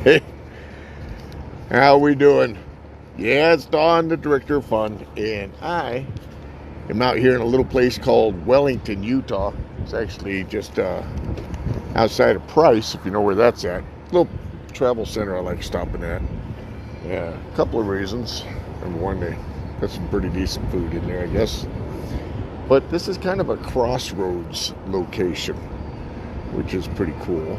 Hey, how we doing? Yeah, it's Don, the director of fun, and I am out here in a little place called Wellington, Utah. It's actually just outside of Price, if you know where that's at. Little travel center I like stopping at. Yeah, a couple of reasons. Number one, they got some pretty decent food in there, I guess. But this is kind of a crossroads location, which is pretty cool.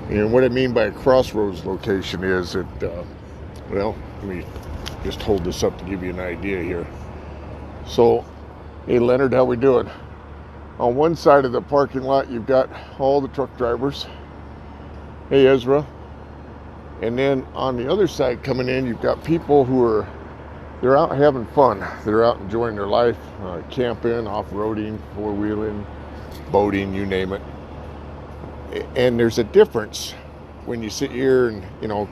And what I mean by a crossroads location is that, well, let me just hold this up to give you an idea here. So, hey Leonard, how we doing? On one side of the parking lot, you've got all the truck drivers. Hey Ezra. And then on the other side coming in, you've got people they're out having fun. They're out enjoying their life, camping, off-roading, four-wheeling, boating, you name it. And there's a difference when you sit here and,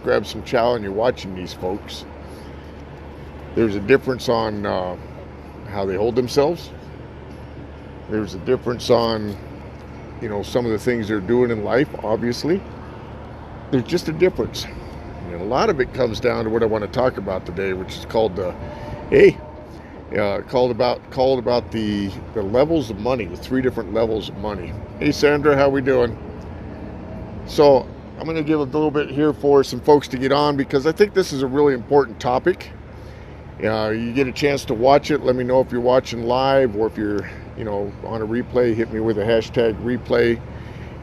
grab some chow and you're watching these folks. There's a difference on how they hold themselves. There's a difference on, some of the things they're doing in life, obviously. There's just a difference. And a lot of it comes down to what I want to talk about today, which is called called about the levels of money, the three different levels of money. Hey Sandra, how we doing? So I'm going to give a little bit here for some folks to get on because I think this is a really important topic. You get a chance to watch it. Let me know if you're watching live or if you're, on a replay. Hit me with a hashtag replay.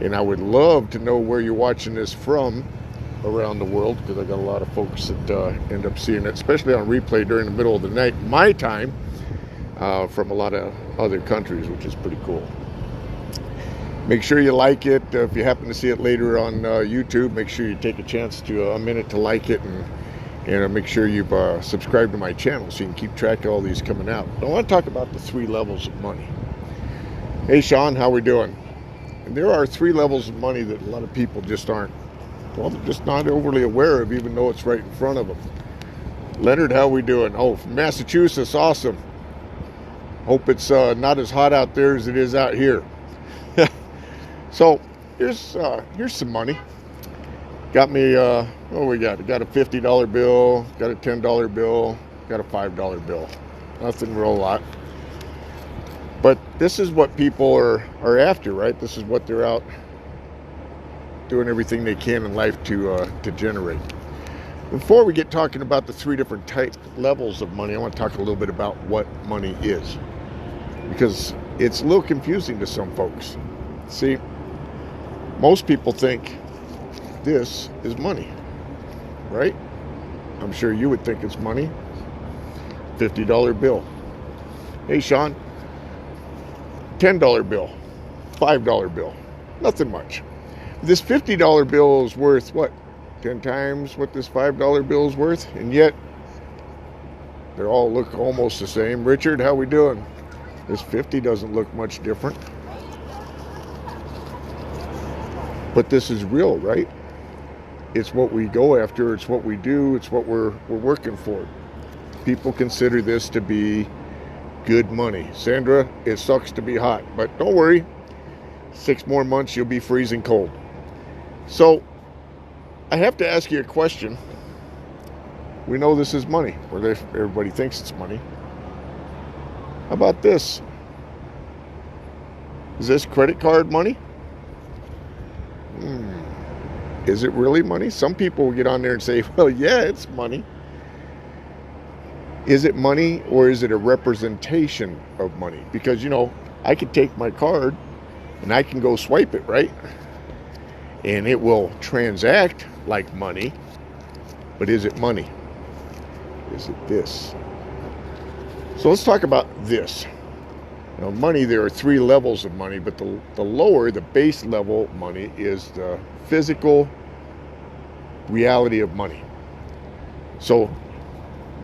And I would love to know where you're watching this from around the world because I got a lot of folks that end up seeing it, especially on replay during the middle of the night, my time, from a lot of other countries, which is pretty cool. Make sure you like it. If you happen to see it later on YouTube, make sure you take a chance to a minute to like it and make sure you've subscribed to my channel so you can keep track of all these coming out. I want to talk about the three levels of money. Hey Sean, how we doing? And there are three levels of money that a lot of people just aren't, they're just not overly aware of, even though it's right in front of them. Leonard, how we doing? Oh, from Massachusetts, awesome. Hope it's not as hot out there as it is out here. So here's some money. Got me, what we got? Got a $50 bill, got a $10 bill, got a $5 bill. Nothing real lot. But this is what people are after, right? This is what they're out doing everything they can in life to generate. Before we get talking about the three different levels of money, I want to talk a little bit about what money is. Because it's a little confusing to some folks. See, most people think this is money, right? I'm sure you would think it's money. $50 bill. Hey Sean, $10 bill, $5 bill, nothing much. This $50 bill is worth what? 10 times what this $5 bill is worth, and yet they all look almost the same. Richard, how we doing? This 50 doesn't look much different. But this is real, right? It's what we go after, it's what we do, it's what we're working for. People consider this to be good money. Sandra, it sucks to be hot, but don't worry. 6 more months, you'll be freezing cold. So, I have to ask you a question. We know this is money, or everybody thinks it's money. How about this? Is this credit card money? Is it really money? Some people will get on there and say, well, yeah, it's money. Is it money or is it a representation of money? Because, I could take my card and I can go swipe it, right? And it will transact like money. But is it money? Is it this? So let's talk about this. Money, there are three levels of money, but the lower, the base level money is the physical reality of money. So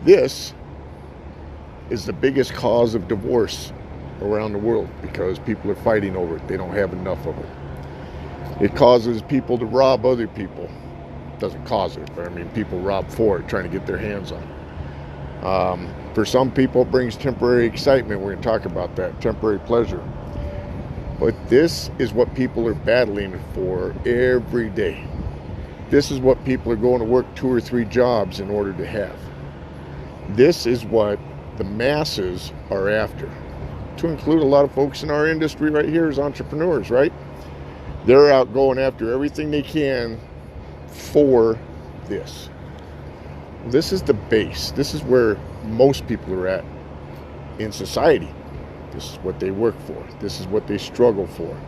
this is the biggest cause of divorce around the world because people are fighting over it. They don't have enough of it. It causes people to rob other people. It doesn't cause it, but people rob for it, trying to get their hands on it. For some people, it brings temporary excitement. We're going to talk about that, temporary pleasure. But this is what people are battling for every day. This is what people are going to work 2 or 3 jobs in order to have. This is what the masses are after, to include a lot of folks in our industry right here as entrepreneurs, right? They're out going after everything they can for this. This is the base. This is where most people are at in society. This is what they work for. This is what they struggle for.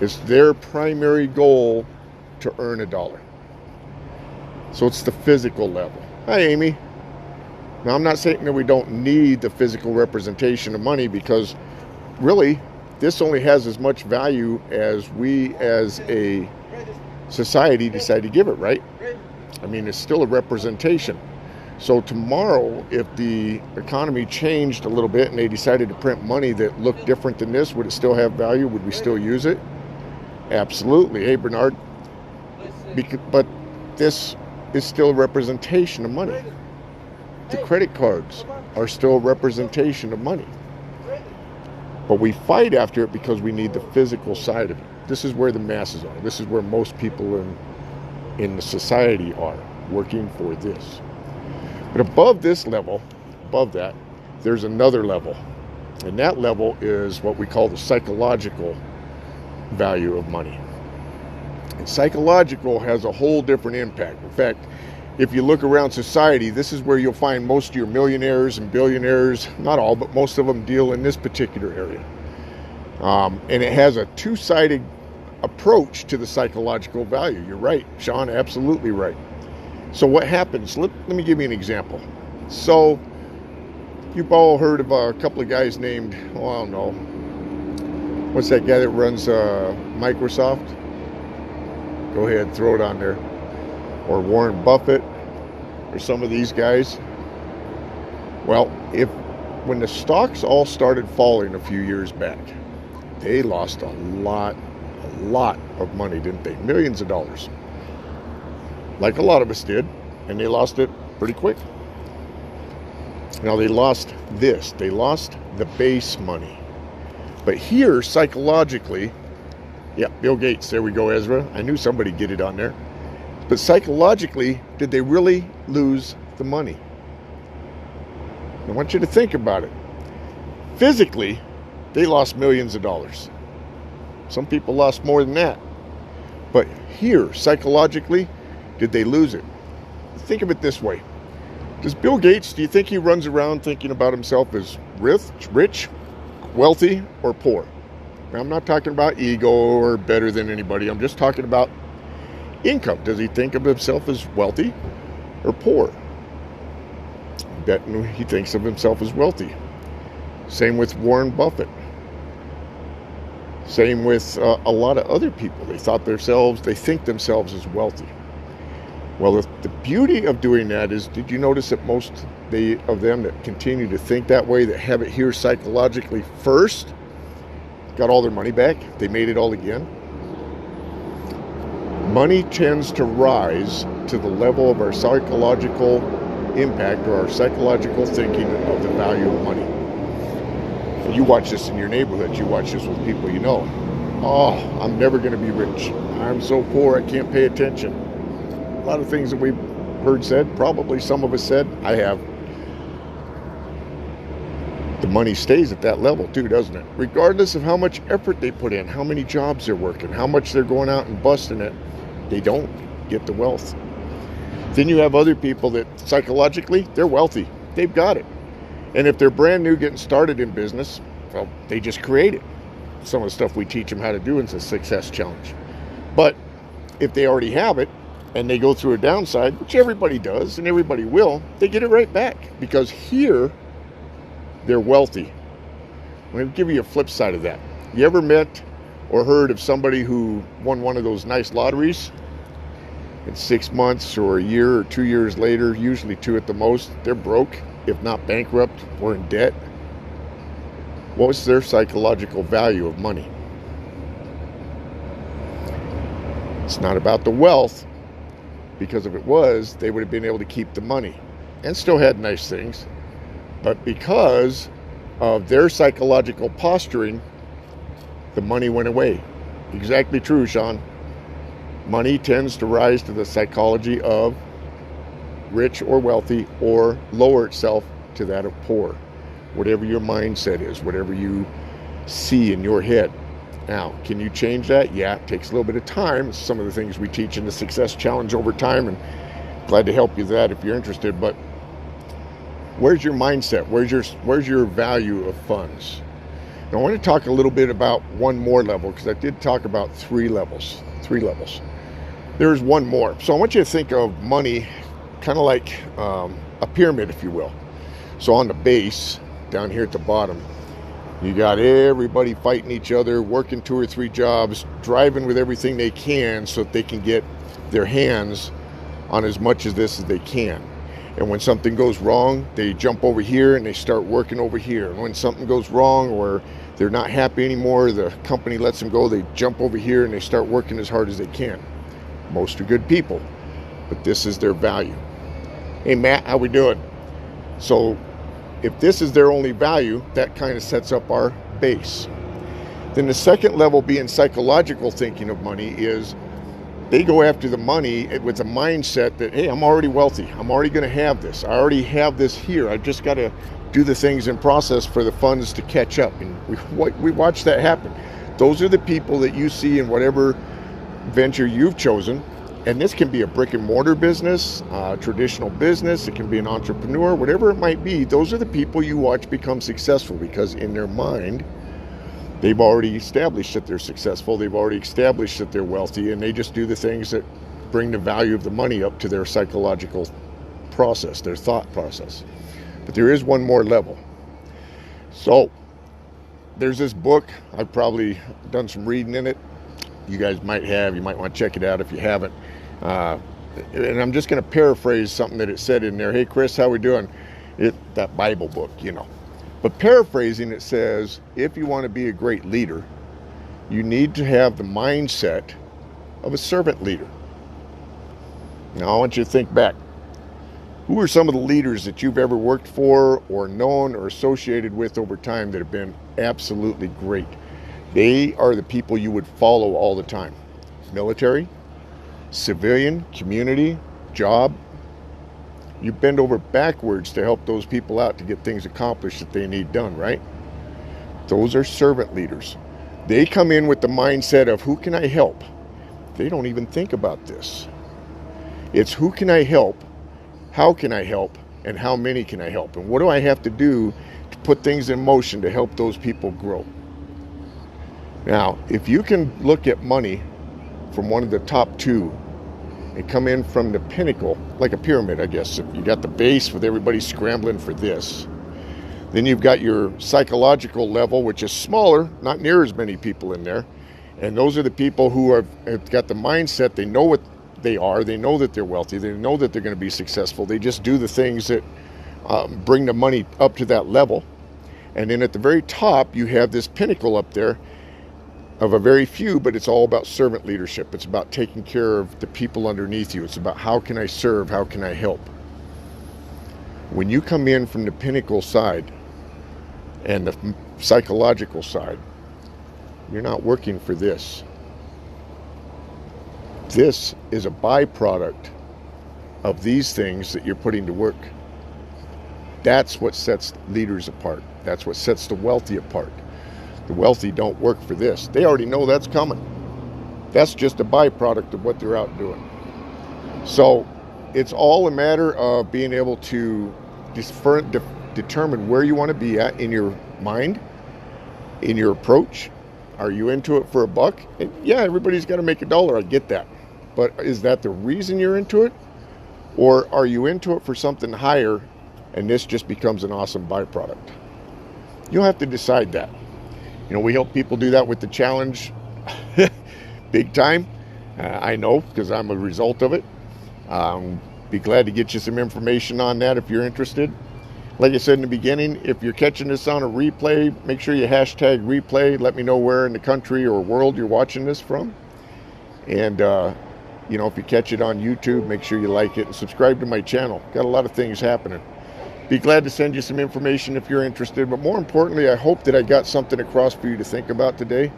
It's their primary goal to earn a dollar. So it's the physical level. Hi, Amy. Now, I'm not saying that we don't need the physical representation of money, because really, this only has as much value as we as a society decide to give it, right? I mean, it's still a representation. So tomorrow, if the economy changed a little bit and they decided to print money that looked different than this, would it still have value? Would we still use it? Absolutely. Hey, Bernard. But this is still a representation of money. The credit cards are still a representation of money. But we fight after it because we need the physical side of it. This is where the masses are. This is where most people in the society are, working for this. But above this level, above that, there's another level. And that level is what we call the psychological value of money. And psychological has a whole different impact. In fact, if you look around society, this is where you'll find most of your millionaires and billionaires. Not all, but most of them deal in this particular area. And it has a two-sided approach to the psychological value. You're right, Sean, absolutely right. So what happens? Let me give you an example. So you've all heard of a couple of guys named, oh, I don't know, what's that guy that runs Microsoft? Go ahead, throw it on there. Or Warren Buffett, or some of these guys. Well, when the stocks all started falling a few years back, they lost a lot of money, didn't they? Millions of dollars. Like a lot of us did, and they lost it pretty quick. Now they lost this. They lost the base money. But here, psychologically, yeah, Bill Gates, there we go, Ezra. I knew somebody'd get it on there. But psychologically, did they really lose the money? I want you to think about it. Physically, they lost millions of dollars. Some people lost more than that. But here, psychologically, did they lose it? Think of it this way. Does Bill Gates, do you think he runs around thinking about himself as rich, wealthy, or poor? Now, I'm not talking about ego or better than anybody. I'm just talking about income. Does he think of himself as wealthy or poor? I bet he thinks of himself as wealthy. Same with Warren Buffett. Same with a lot of other people. They think themselves as wealthy. Well, the beauty of doing that is, did you notice that most of them that continue to think that way, that have it here psychologically first, got all their money back? They made it all again. Money tends to rise to the level of our psychological impact or our psychological thinking of the value of money. And you watch this in your neighborhood. You watch this with people you know. Oh, I'm never going to be rich. I'm so poor I can't pay attention. A lot of things that we've heard said, probably some of us said, I have. The money stays at that level too, doesn't it? Regardless of how much effort they put in, how many jobs they're working, how much they're going out and busting it, they don't get the wealth. Then you have other people that psychologically, they're wealthy. They've got it. And if they're brand new getting started in business, well, they just create it. Some of the stuff we teach them how to do in the Success Challenge. But if they already have it and they go through a downside, which everybody does and everybody will, they get it right back. Because here, they're wealthy. I'm going to give you a flip side of that. You ever met or heard of somebody who won one of those nice lotteries? And 6 months or a year or 2 years later, usually 2 at the most, they're broke, if not bankrupt or in debt. What was their psychological value of money? It's not about the wealth, because if it was, they would have been able to keep the money and still had nice things. But because of their psychological posturing, the money went away. Exactly true, Sean. Money tends to rise to the psychology of rich or wealthy, or lower itself to that of poor. Whatever your mindset is, whatever you see in your head. Now, can you change that? Yeah, it takes a little bit of time. Some of the things we teach in the Success Challenge over time, and glad to help you with that if you're interested. But where's your mindset? Where's your value of funds? Now, I want to talk a little bit about one more level, because I did talk about three levels. There's one more. So I want you to think of money kind of like a pyramid, if you will. So on the base, down here at the bottom, you got everybody fighting each other, working 2 or 3 jobs, driving with everything they can so that they can get their hands on as much of this as they can. And when something goes wrong, they jump over here and they start working over here. And when something goes wrong, or they're not happy anymore, the company lets them go, they jump over here and they start working as hard as they can. Most are good people, but this is their value. Hey Matt, how we doing? So if this is their only value, that kind of sets up our base. Then the second level, being psychological thinking of money, is they go after the money with a mindset that, hey, I'm already wealthy. I'm already going to have this. I already have this here. I just got to do the things in process for the funds to catch up. And we watch that happen. Those are the people that you see in whatever venture you've chosen. And this can be a brick and mortar business, traditional business. It can be an entrepreneur, whatever it might be. Those are the people you watch become successful, because in their mind, they've already established that they're successful. They've already established that they're wealthy, and they just do the things that bring the value of the money up to their psychological process, their thought process. But there is one more level. So there's this book. I've probably done some reading in it. You guys might have. You might want to check it out if you haven't. And I'm just going to paraphrase something that it said in there. Hey, Chris, how we doing? That Bible book, you know. But paraphrasing, it says, if you want to be a great leader, you need to have the mindset of a servant leader. Now, I want you to think back. Who are some of the leaders that you've ever worked for or known or associated with over time that have been absolutely great? They are the people you would follow all the time. Military, civilian, community, job. You bend over backwards to help those people out to get things accomplished that they need done, right? Those are servant leaders. They come in with the mindset of, who can I help? They don't even think about this. It's, who can I help? How can I help? And how many can I help? And what do I have to do to put things in motion to help those people grow? Now, if you can look at money from one of the top two and come in from the pinnacle, like a pyramid, I guess. You got the base with everybody scrambling for this. Then you've got your psychological level, which is smaller, not near as many people in there. And those are the people who have got the mindset. They know what they are. They know that they're wealthy. They know that they're going to be successful. They just do the things that bring the money up to that level. And then at the very top, you have this pinnacle up there of a very few, but it's all about servant leadership. It's about taking care of the people underneath you. It's about, how can I serve? How can I help? When you come in from the pinnacle side and the psychological side, you're not working for this. This is a byproduct of these things that you're putting to work. That's what sets leaders apart. That's what sets the wealthy apart. The wealthy don't work for this. They already know that's coming. That's just a byproduct of what they're out doing. So it's all a matter of being able to determine where you want to be at in your mind, in your approach. Are you into it for a buck? And yeah, everybody's got to make $1. I get that. But is that the reason you're into it? Or are you into it for something higher and this just becomes an awesome byproduct? You'll have to decide that. You know, we help people do that with the challenge big time. I know, because I'm a result of it. Be glad to get you some information on that if you're interested. Like I said in the beginning, if you're catching this on a replay, make sure you hashtag replay. Let me know where in the country or world you're watching this from. And, you know, if you catch it on YouTube, make sure you like it and subscribe to my channel. Got a lot of things happening. Be glad to send you some information if you're interested. But more importantly, I hope that I got something across for you to think about today.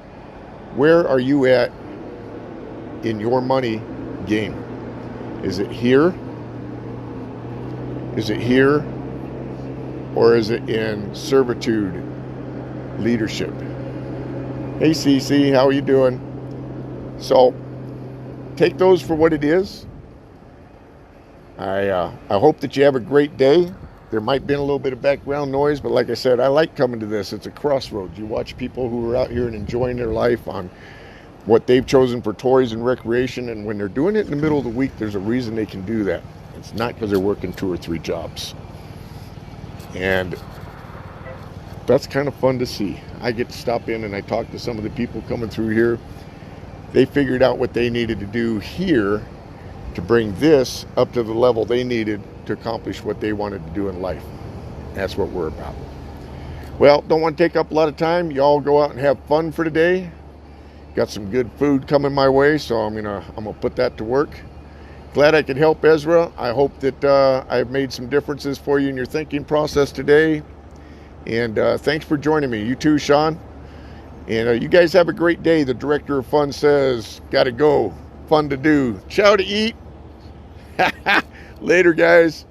Where are you at in your money game? Is it here? Is it here? Or is it in servitude leadership? Hey CC, how are you doing? So take those for what it is. I hope that you have a great day. There might be a little bit of background noise, but like I said, I like coming to this. It's a crossroads. You watch people who are out here and enjoying their life on what they've chosen for toys and recreation, and when they're doing it in the middle of the week, there's a reason they can do that. It's not because they're working 2 or 3 jobs. And that's kind of fun to see. I get to stop in and I talk to some of the people coming through here. They figured out what they needed to do here to bring this up to the level they needed to accomplish what they wanted to do in life. That's what we're about. Well, don't want to take up a lot of time. Y'all go out and have fun for today. Got some good food coming my way, so I'm gonna put that to work. Glad I could help, Ezra. I hope that I've made some differences for you in your thinking process today. And thanks for joining me. You too, Sean. And you guys have a great day. The director of fun says, gotta go. Fun to do. Chow to eat. Later, guys.